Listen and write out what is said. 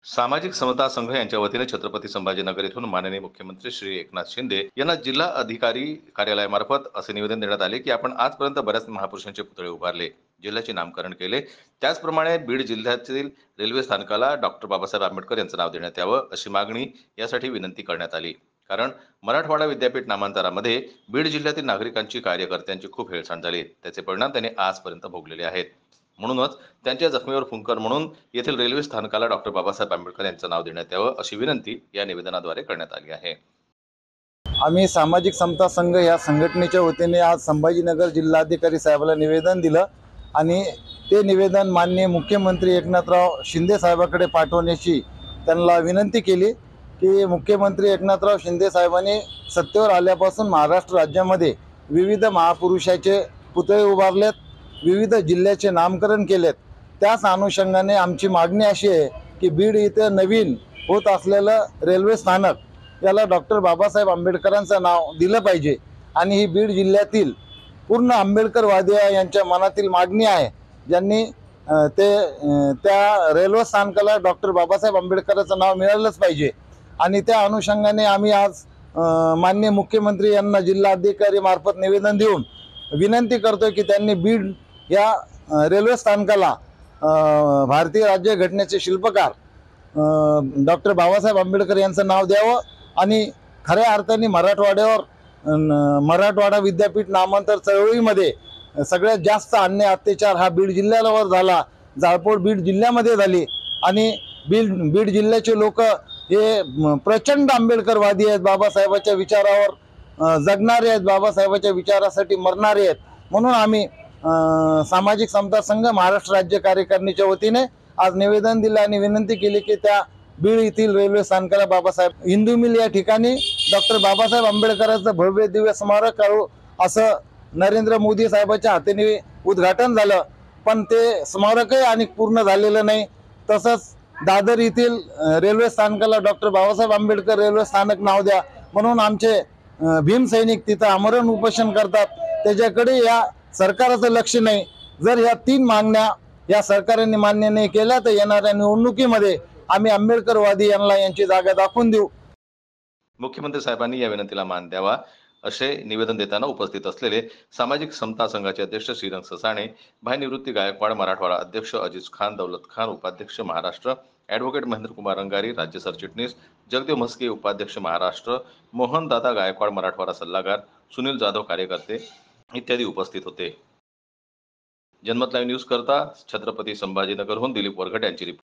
सामाजिक समता संघ यांच्या वतीने छत्रपती संभाजीनगर येथून माननीय मुख्यमंत्री श्री एकनाथ शिंदे यांना जिल्हा अधिकारी कार्यालयामार्फत असे निवेदन देण्यात आले की आपण आजपर्यंत बऱ्याच महापुरुषांचे पुतळे उभारले, जिल्ह्याचे नामकरण केले. त्याचप्रमाणे बीड जिल्ह्यातील रेल्वे स्थानकाला डॉक्टर बाबासाहेब आंबेडकर यांचं नाव देण्यात यावं अशी मागणी यासाठी विनंती करण्यात आली. कारण मराठवाडा विद्यापीठ नामांतरामध्ये बीड जिल्ह्यातील नागरिकांची कार्यकर्त्यांची खूप हेळसांड झाली. त्याचे परिणाम त्यांनी आजपर्यंत भोगलेले आहेत. म्हणूनच त्यांच्या जखमेवर फुंकर म्हणून येथील रेल्वे स्थानकाला डॉक्टर बाबासाहेब आंबेडकर यांचं नाव देण्यात यावं अशी विनंती या निवेदनाद्वारे करण्यात आली आहे. आम्ही सामाजिक समता संघ या संघटनेच्या वतीने आज संभाजीनगर जिल्हाधिकारी साहेबाला निवेदन दिलं आणि ते निवेदन माननीय मुख्यमंत्री एकनाथराव शिंदे साहेबांकडे पाठवण्याची त्यांना विनंती केली की मुख्यमंत्री एकनाथराव शिंदे साहेबांनी सत्तेवर आल्यापासून महाराष्ट्र राज्यामध्ये विविध महापुरुषाचे पुतळे उभारलेत, विविध जिल्ह्याचे नामकरण केलेत. त्याच अनुषंगाने आमची मागणी अशी आहे की बीड इथे नवीन होत असलेलं रेल्वे स्थानक याला डॉक्टर बाबासाहेब आंबेडकरांचं नाव दिलं पाहिजे आणि ही बीड जिल्ह्यातील पूर्ण आंबेडकरवादी यांच्या मनातील मागणी आहे, ज्यांनी त्या रेल्वे स्थानकाला डॉक्टर बाबासाहेब आंबेडकरांचं नाव मिळालंच पाहिजे. आणि त्या अनुषंगाने आम्ही आज माननीय मुख्यमंत्री यांना जिल्हाधिकारी मार्फत निवेदन देऊन विनंती करतोय की त्यांनी बीड या रेल्वे स्थानकाला भारतीय राज्यघटनेचे शिल्पकार डॉक्टर बाबासाहेब आंबेडकर यांचं नाव द्यावं आणि खऱ्या अर्थाने मराठवाडा विद्यापीठ नामांतर चळवळीमध्ये सगळ्यात जास्त अन्याय अत्याचार हा बीड जिल्ह्यावर झाला, जाळपोळ बीड जिल्ह्यामध्ये झाली आणि बीड जिल्ह्याचे लोक हे प्रचंड आंबेडकरवादी आहेत, बाबासाहेबांच्या विचारावर जगणारे आहेत, बाबासाहेबांच्या विचारासाठी मरणारे आहेत. म्हणून आम्ही सामाजिक समता संघ महाराष्ट्र राज्य कार्यकारिणीच्या वतीने आज निवेदन दिलं आणि विनंती केली की त्या बीड येथील रेल्वे स्थानकाला बाबासाहेब हिंदू मिल या ठिकाणी डॉक्टर बाबासाहेब आंबेडकरांचं भव्य दिव्य स्मारक करू असं नरेंद्र मोदी साहेबांच्या हाताने उद्घाटन झालं, पण ते स्मारकही आणि पूर्ण झालेलं नाही. तसंच दादर येथील रेल्वे स्थानकाला डॉक्टर बाबासाहेब आंबेडकर रेल्वे स्थानक नाव द्या म्हणून आमचे भीमसैनिक तिथं आमरण उपोषण करतात. त्याच्याकडे या सरकारचं लक्ष नाही. जर ह्या 3 मागण्या या सरकारने मान्य नाही केल्या तर येणाऱ्या निवडणुकीमध्ये आम्ही आंबेडकरवादी यांची जागा दाखवून देऊ. मुख्यमंत्री साहेबांनी या विनंतीला मान द्यावा असे निवेदन देताना उपस्थित असलेले सामाजिक समता संघाचे अध्यक्ष श्रीरंग ससाणे, भाई निवृत्ती गायकवाड मराठवाडा अध्यक्ष अजीज खान दौलत खान, उपाध्यक्ष महाराष्ट्र ॲडव्होकेट महेंद्र कुमार रंगारी, राज्य सरचिटणीस जगदेव म्हस्के, उपाध्यक्ष महाराष्ट्र मोहन दादा गायकवाड मराठवाडा सल्लागार, सुनील जाधव कार्यकर्ते इत्यादी उपस्थित होते. जनमत लाईव्ह न्यूज करता छत्रपती संभाजीनगरहून दिलीप वरघट यांची रिपोर्ट.